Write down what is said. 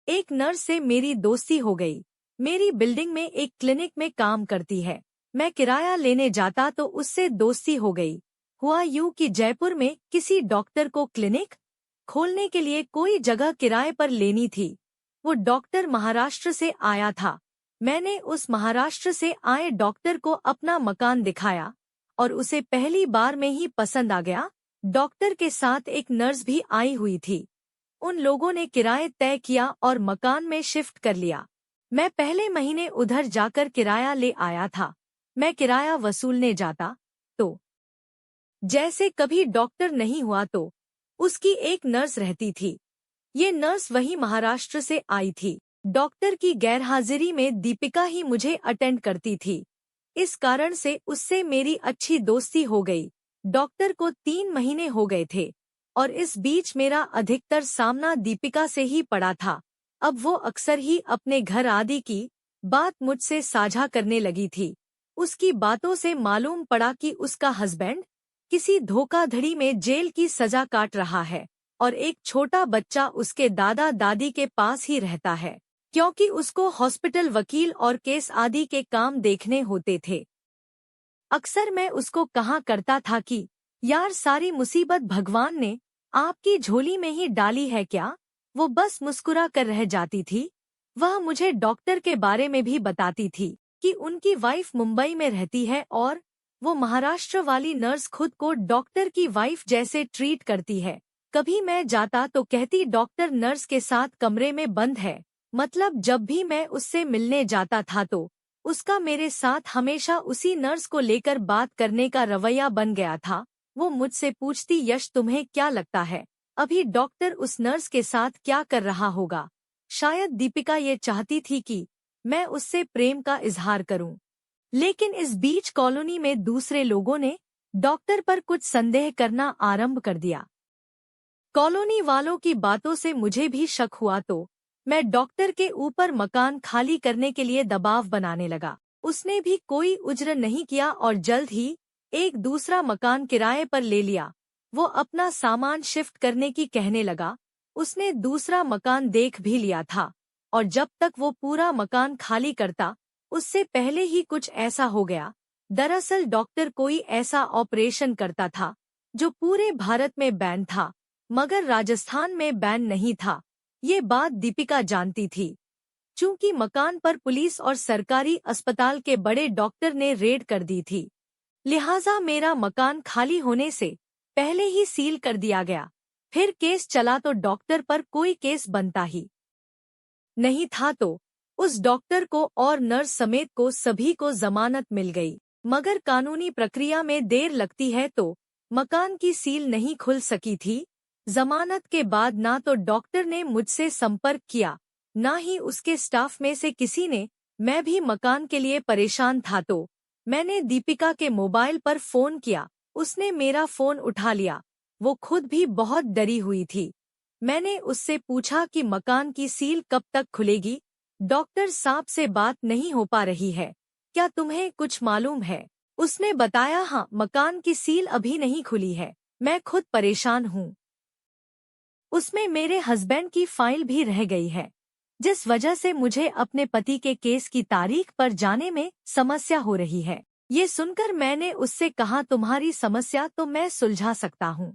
एक नर्स से मेरी दोस्ती हो गई। मेरी बिल्डिंग में एक क्लिनिक में काम करती है। मैं किराया लेने जाता तो उससे दोस्ती हो गई। हुआ यूं कि जयपुर में किसी डॉक्टर को क्लिनिक खोलने के लिए कोई जगह किराए पर लेनी थी। वो डॉक्टर महाराष्ट्र से आया था। मैंने उस महाराष्ट्र से आए डॉक्टर को अपना मकान दिखाया और उसे पहली बार में ही पसंद आ गया। डॉक्टर के साथ एक नर्स भी आई हुई थी। उन लोगों ने किराए तय किया और मकान में शिफ्ट कर लिया। मैं पहले महीने उधर जाकर किराया ले आया था। मैं किराया वसूलने जाता तो जैसे कभी डॉक्टर नहीं हुआ तो उसकी एक नर्स रहती थी। ये नर्स वही महाराष्ट्र से आई थी। डॉक्टर की गैरहाजिरी में दीपिका ही मुझे अटेंड करती थी। इस कारण से उससे मेरी अच्छी दोस्ती हो गई। डॉक्टर को 3 महीने हो गए थे और इस बीच मेरा अधिकतर सामना दीपिका से ही पड़ा था। अब वो अक्सर ही अपने घर आदि की बात मुझसे साझा करने लगी थी। उसकी बातों से मालूम पड़ा कि उसका हस्बैंड किसी धोखाधड़ी में जेल की सजा काट रहा है और एक छोटा बच्चा उसके दादा दादी के पास ही रहता है, क्योंकि उसको हॉस्पिटल, वकील और केस आदि के काम देखने होते थे। अक्सर मैं उसको कहा करता था कि यार, सारी मुसीबत भगवान ने आपकी झोली में ही डाली है क्या? वो बस मुस्कुरा कर रह जाती थी। वह मुझे डॉक्टर के बारे में भी बताती थी कि उनकी वाइफ मुंबई में रहती है और वो महाराष्ट्र वाली नर्स खुद को डॉक्टर की वाइफ जैसे ट्रीट करती है। कभी मैं जाता तो कहती डॉक्टर नर्स के साथ कमरे में बंद है। मतलब जब भी मैं उससे मिलने जाता था तो उसका मेरे साथ हमेशा उसी नर्स को लेकर बात करने का रवैया बन गया था। वो मुझसे पूछती, यश तुम्हें क्या लगता है अभी डॉक्टर उस नर्स के साथ क्या कर रहा होगा? शायद दीपिका ये चाहती थी कि मैं उससे प्रेम का इजहार करूं। लेकिन इस बीच कॉलोनी में दूसरे लोगों ने डॉक्टर पर कुछ संदेह करना आरंभ कर दिया। कॉलोनी वालों की बातों से मुझे भी शक हुआ तो मैं डॉक्टर के ऊपर मकान खाली करने के लिए दबाव बनाने लगा। उसने भी कोई उज्र नहीं किया और जल्द ही एक दूसरा मकान किराए पर ले लिया। वो अपना सामान शिफ्ट करने की कहने लगा। उसने दूसरा मकान देख भी लिया था और जब तक वो पूरा मकान खाली करता उससे पहले ही कुछ ऐसा हो गया। दरअसल डॉक्टर कोई ऐसा ऑपरेशन करता था जो पूरे भारत में बैन था, मगर राजस्थान में बैन नहीं था। ये बात दीपिका जानती थी। चूंकि मकान पर पुलिस और सरकारी अस्पताल के बड़े डॉक्टर ने रेड कर दी थी, लिहाजा मेरा मकान खाली होने से पहले ही सील कर दिया गया। फिर केस चला तो डॉक्टर पर कोई केस बनता ही नहीं था, तो उस डॉक्टर को और नर्स समेत को सभी को जमानत मिल गई। मगर कानूनी प्रक्रिया में देर लगती है तो मकान की सील नहीं खुल सकी थी। जमानत के बाद ना तो डॉक्टर ने मुझसे संपर्क किया, ना ही उसके स्टाफ में से किसी ने। मैं भी मकान के लिए परेशान था तो मैंने दीपिका के मोबाइल पर फोन किया। उसने मेरा फोन उठा लिया। वो खुद भी बहुत डरी हुई थी। मैंने उससे पूछा कि मकान की सील कब तक खुलेगी? डॉक्टर साहब से बात नहीं हो पा रही है, क्या तुम्हें कुछ मालूम है? उसने बताया, हाँ, मकान की सील अभी नहीं खुली है, मैं खुद परेशान हूँ। उसमें मेरे हस्बैंड की फाइल भी रह गई है, जिस वजह से मुझे अपने पति के केस की तारीख पर जाने में समस्या हो रही है। ये सुनकर मैंने उससे कहा, तुम्हारी समस्या तो मैं सुलझा सकता हूँ,